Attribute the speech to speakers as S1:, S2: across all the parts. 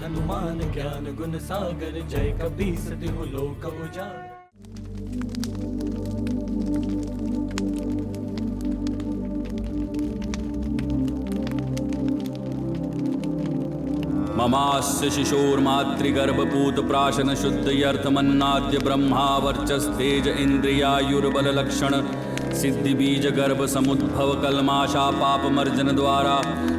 S1: हनुमान ज्ञान गुण सागर, जय कपीस तिहु लोक उजागर।
S2: ममास्य शिशोर्मातृगर्भपूतप्राशन शुद्धयर्थमन्नाद्य ब्रह्मावर्चस्तेज इन्द्रियायुर्बललक्षण सिद्धिबीजगर्भ समुद्भव कल्माशा पापमर्जन द्वारा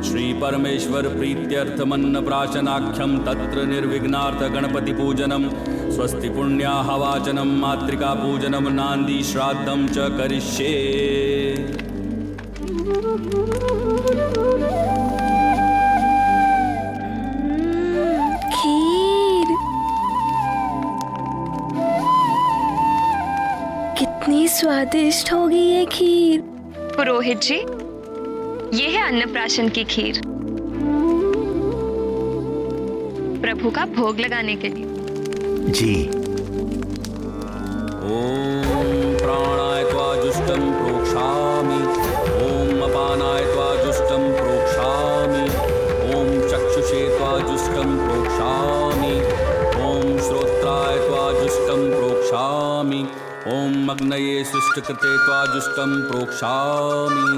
S2: श्री परमेश्वर प्रीत्यर्थमन्न प्राशनाख्यम तत्र निर्विघ्नार्थ गणपति पूजनम स्वस्ति पुण्याह वाचनम मातृका पूजनम नांदी श्राद्धम च करिष्ये।
S3: कितनी स्वादिष्ट होगी ये खीर।
S4: पुरोहित जी, ये है अन्नप्राशन की खीर, प्रभु का भोग लगाने के लिए।
S5: जी।
S2: ओम प्राणाय त्वा जुष्टं प्रोक्षामि, ओम अपानाय त्वा जुष्टं प्रोक्षामि, ओम चक्षुषे त्वा जुष्टं प्रोक्षामि, ओम श्रोत्राय त्वा जुष्टं प्रोक्षामि, ओम अग्नये सुष्टकृते त्वा जुष्टं प्रोक्षामि।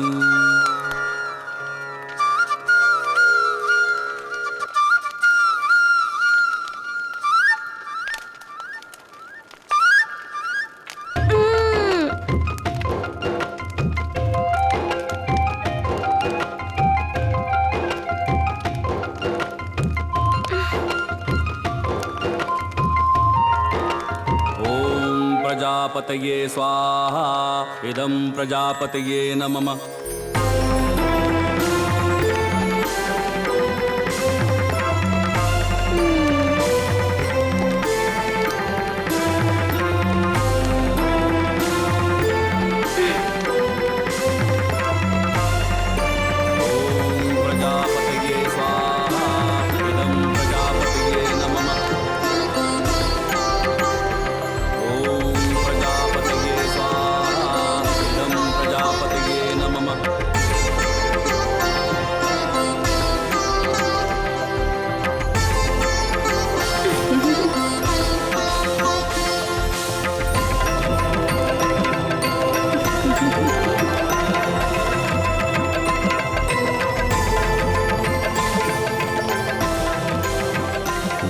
S2: प्रजापतये स्वाहा, इदं प्रजापतये नमः।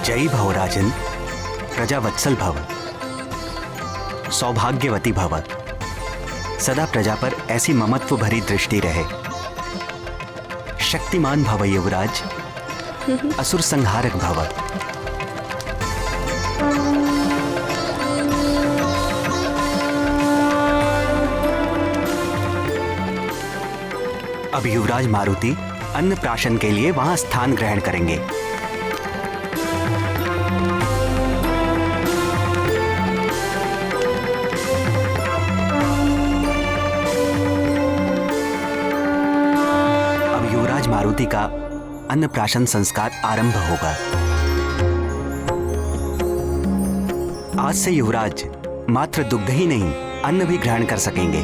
S5: जय भव राजन, प्रजावत्सल भव, सौभाग्यवती भव, सदा प्रजा पर ऐसी ममत्व भरी दृष्टि रहे। शक्तिमान भव युवराज, असुर संहारक भव। अब युवराज मारुति अन्नप्राशन के लिए वहां स्थान ग्रहण करेंगे। मारुति का अन्नप्राशन संस्कार आरंभ होगा। आज से युवराज मात्र दुग्ध ही नहीं, अन्न भी ग्रहण कर सकेंगे।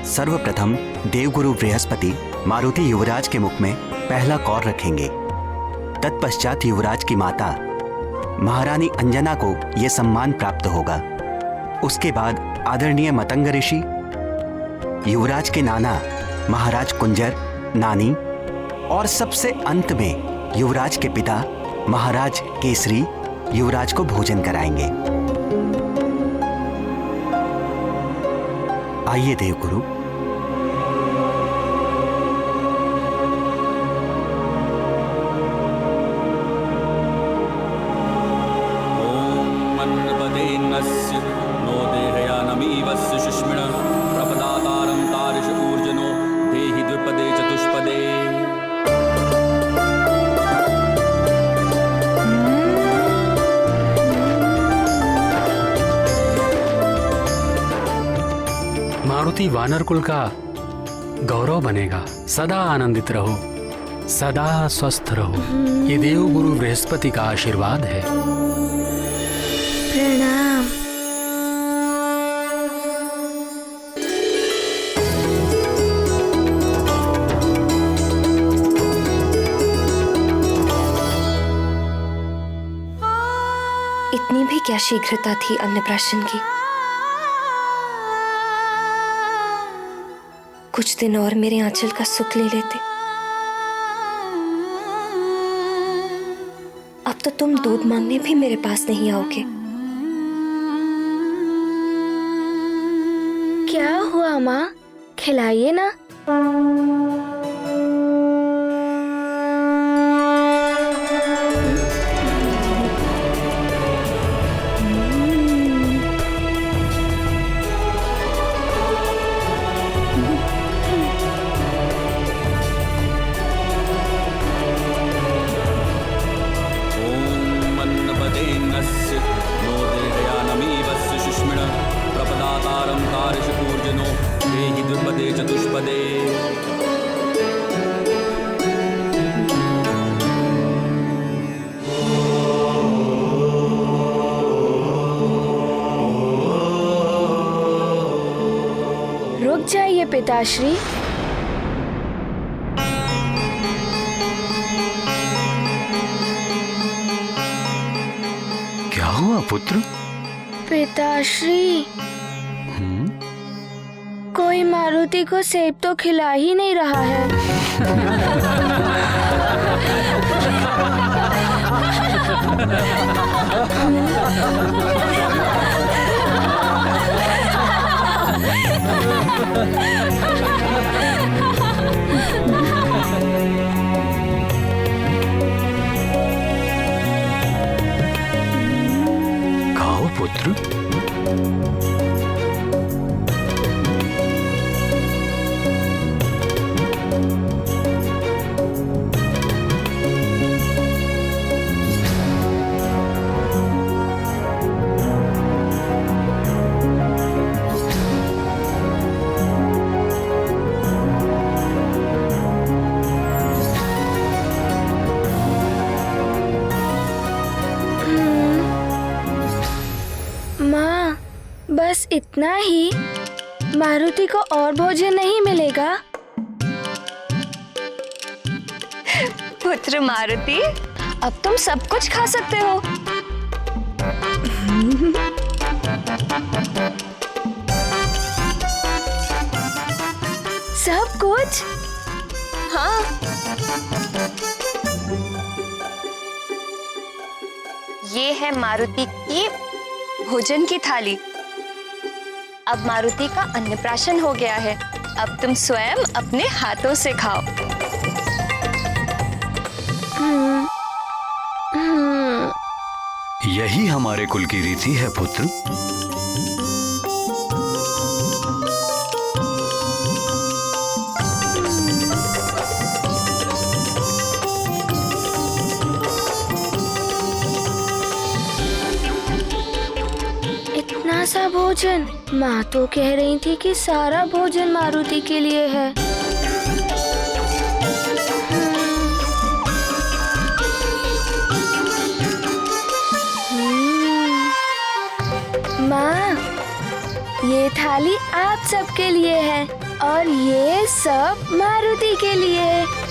S5: सर्वप्रथम देवगुरु बृहस्पति मारुति युवराज के मुख में पहला कौर रखेंगे। तत्पश्चात युवराज की माता महारानी अंजना को यह सम्मान प्राप्त होगा। उसके बाद आदरणीय मतंग ऋषि, युवराज के नाना महाराज कुंजर, नानी और सबसे अंत में युवराज के पिता महाराज केसरी युवराज को भोजन कराएंगे। आइए देवगुरु।
S6: मारुति वानर कुल का गौरव बनेगा। सदा आनंदित रहो, सदा स्वस्थ रहो। ये देवगुरु बृहस्पति का आशीर्वाद है।
S3: प्रणाम। भी क्या शीघ्रता थी अन्नप्राशन की। कुछ दिन और मेरे आंचल का सुख ले लेते। अब तो तुम दूध मांगने भी मेरे पास नहीं आओगे। क्या हुआ माँ, खिलाइए ना।
S2: चतुष्पदे।
S3: रुक जाइए पिताश्री।
S5: क्या हुआ पुत्र?
S3: पिताश्री, कोई मारुति को सेब तो खिला ही नहीं रहा है।
S5: खाओ पुत्र।
S3: माँ, बस इतना ही? मारुति को और भोजन नहीं मिलेगा?
S4: पुत्र मारुति, अब तुम सब कुछ खा सकते हो।
S3: सब कुछ?
S4: हाँ, ये है मारुति की भोजन की थाली। अब मारुति का अन्नप्राशन हो गया है। अब तुम स्वयं अपने हाथों से खाओ।
S5: यही हमारे कुल की रीति है पुत्र।
S3: इतना सा भोजन? माँ तो कह रही थी कि सारा भोजन मारुति के लिए है। माँ, ये थाली आप सबके लिए है और ये सब मारुति के लिए है।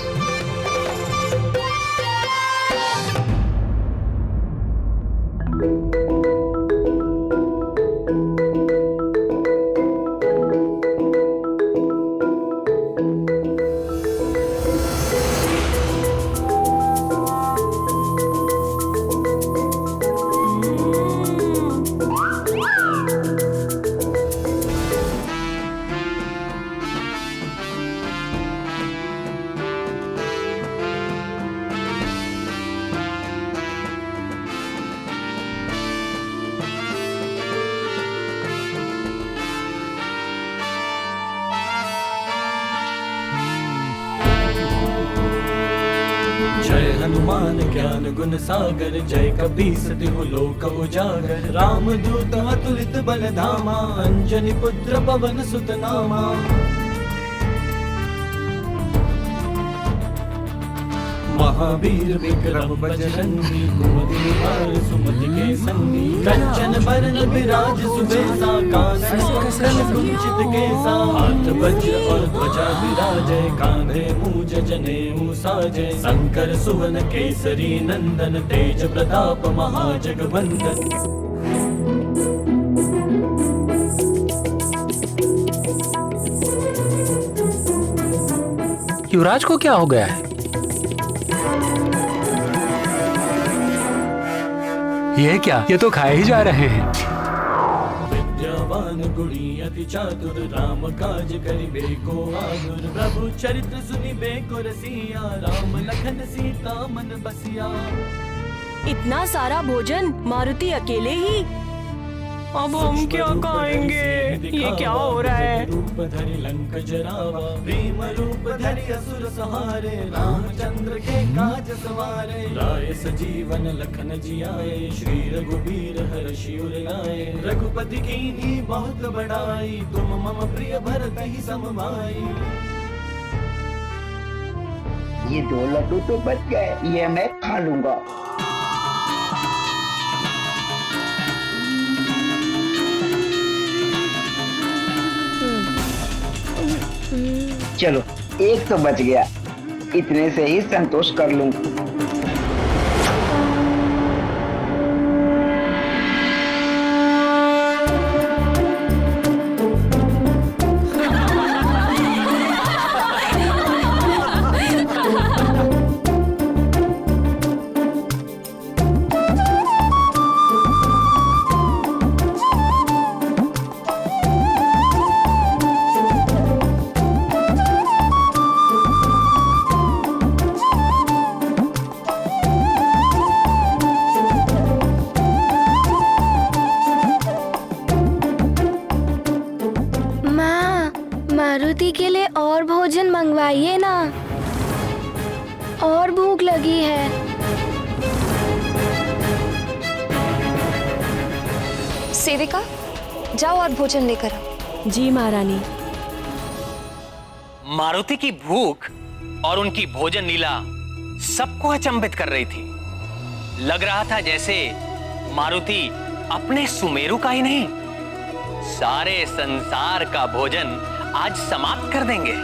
S1: जय हनुमान ज्ञान गुण सागर, जय कपीस तिहु लोक उजागर। राम दूत अतुलित बल धामा, अंजनी पुत्र पवन सुत नामा। महावीर विक्रम बजरंगी, कुमति निहार सुमति के संगी। कंचन बरन विराज सुबेसा, कानन कुंडल कुंचित केसा। हाथ वज्र और ध्वजा विराजै, कांधे मूज जनेऊ साजै। शंकर सुवन केसरी नंदन, तेज प्रताप महाजगवंदन।
S6: युवराज को क्या हो गया है? ये क्या? ये तो खाए ही जा रहे हैं।
S1: विद्यावान गुणी अति चातुर, राम काज करिबे को आतुर। प्रभु चरित्र सुनिबे को रसिया, राम लखन सीता मन बसिया।
S7: इतना सारा भोजन मारुति अकेले ही? अब हम क्या खाएंगे? ये क्या हो रहा है?
S1: रूप धरि लंक जरावा, भीम रूप धरि असुर सहारे। रामचंद्र के काज सवारे, राय सजीवन लखन जियाए। श्री रघुबीर हर्षि उर लाए, रघुपति कीन्ही बहुत बड़ाई। तुम मम प्रिय भरत ही सम भाई।
S8: ये 2 लड्डू तो बच गए, ये मैं खा लूंगा। चलो, एक तो बच गया, इतने से ही संतोष कर लूं।
S3: मारुति के लिए और भोजन मंगवाइए ना, और भूख लगी है।
S4: सेविका, जाओ और भोजन लेकर आओ।
S7: जी महारानी।
S9: मारुति की भूख और उनकी भोजन लीला सबको अचंभित कर रही थी। लग रहा था जैसे मारुति अपने सुमेरु का ही नहीं, सारे संसार का भोजन आज समाप्त कर देंगे।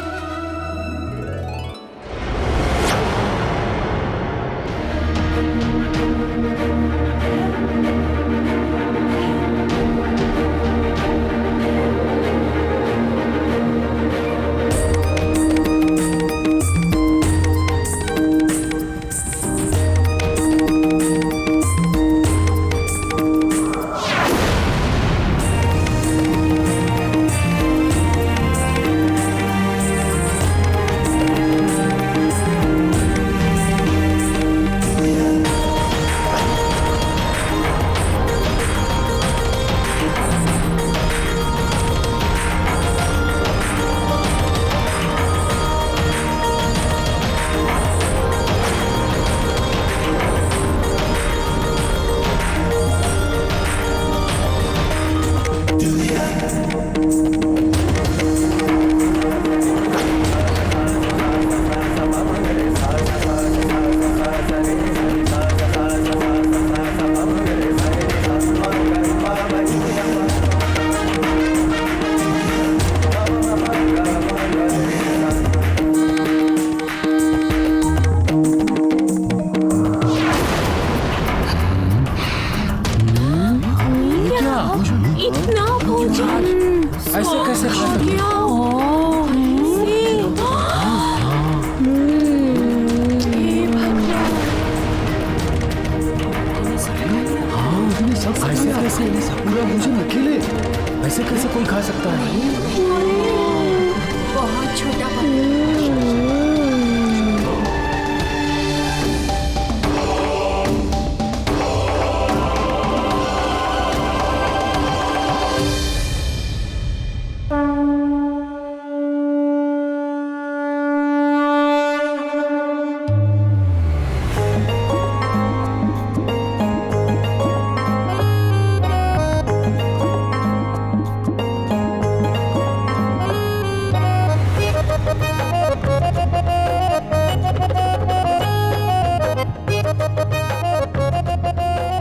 S7: इतना भोजन
S6: ऐसे कैसे खा सकते हैं?
S1: ऐसे कैसे पूरा भोजन अकेले? ऐसे कैसे कोई खा सकता है?
S7: बहुत छोटा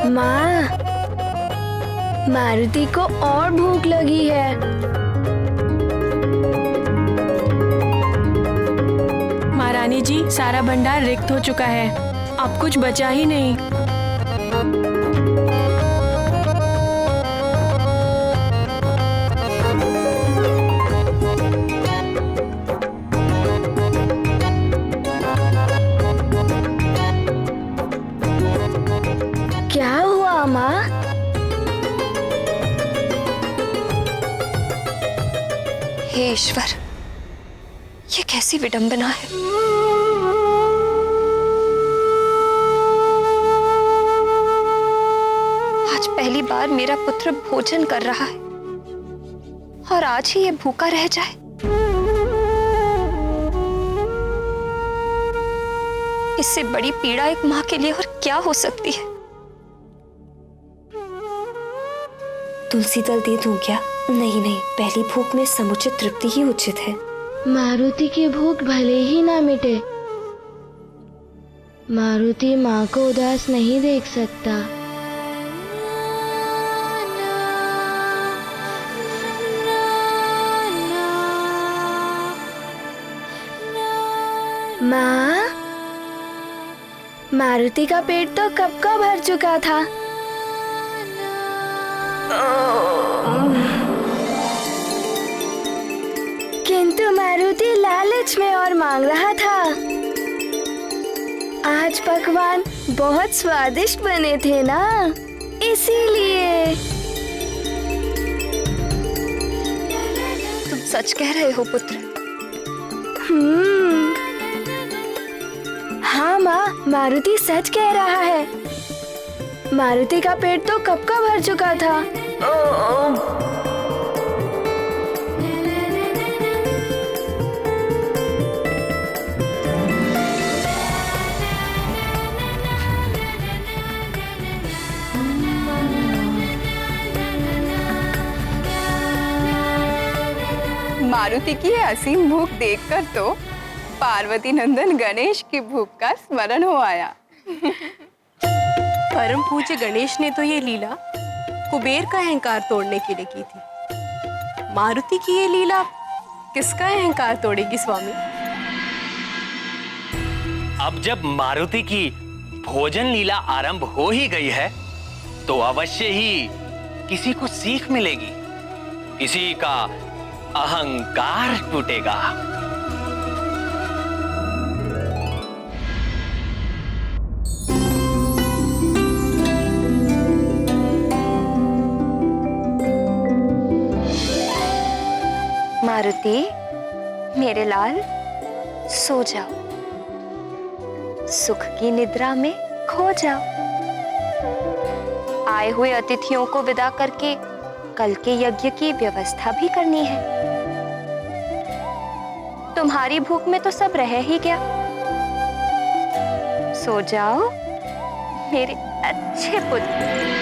S3: माँ, मारुति को और भूख लगी है।
S7: महारानी जी, सारा भंडार रिक्त हो चुका है, अब कुछ बचा ही नहीं।
S4: ये कैसी विडंबना है। आज पहली बार मेरा पुत्र भोजन कर रहा है और आज ही ये भूखा रह जाए। इससे बड़ी पीड़ा एक मां के लिए और क्या हो सकती है।
S3: तुलसी दल दे दूं क्या? नहीं नहीं, पहली भूख में समुचित तृप्ति ही उचित है।
S10: मारुति की भूख भले ही ना मिटे, मारुति माँ को उदास नहीं देख सकता।
S3: माँ, मारुति का पेट तो कब का भर चुका था। किंतु मारुति लालच में और मांग रहा था। आज पकवान बहुत स्वादिष्ट बने थे ना, इसीलिए।
S4: तुम सच कह रहे हो पुत्र?
S3: हाँ माँ, मारुति सच कह रहा है। मारुति का पेट तो कब का भर चुका था।
S11: मारुति की यह असीम भूख देखकर तो पार्वती नंदन गणेश की भूख का स्मरण हो आया।
S7: परम पूज्य गणेश ने तो ये लीला कुबेर का अहंकार तोड़ने के लिए की थी। मारुति की ये लीला किसका अहंकार तोड़ेगी स्वामी?
S9: अब जब मारुति की भोजन लीला आरंभ हो ही गई है तो अवश्य ही किसी को सीख मिलेगी, किसी का अहंकार टूटेगा।
S4: मारुति, मेरे लाल, सो जाओ, सुख की निद्रा में खो जाओ। आए हुए अतिथियों को विदा करके कल के यज्ञ की व्यवस्था भी करनी है। तुम्हारी भूख में तो सब रह ही गया। सो जाओ मेरे अच्छे पुत्र।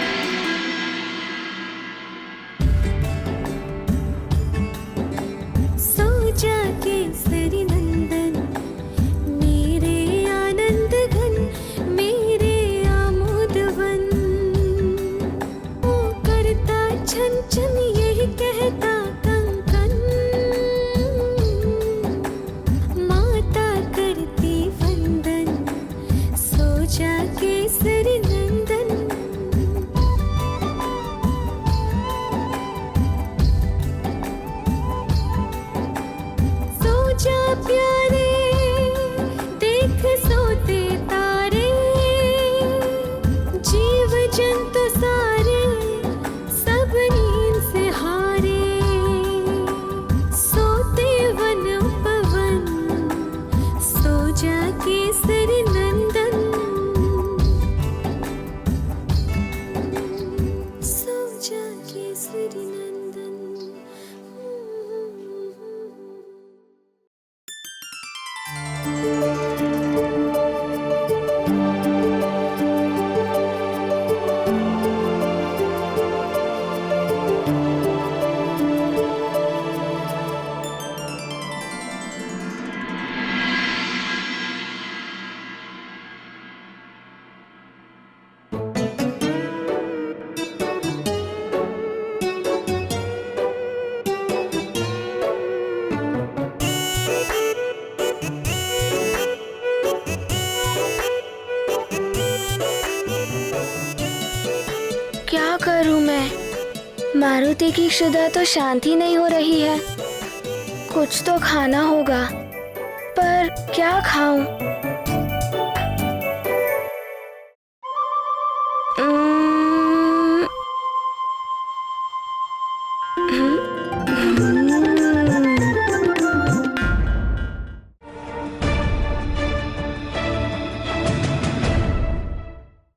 S3: मारुति की क्षुधा तो शांति नहीं हो रही है। कुछ तो खाना होगा, पर क्या खाऊं?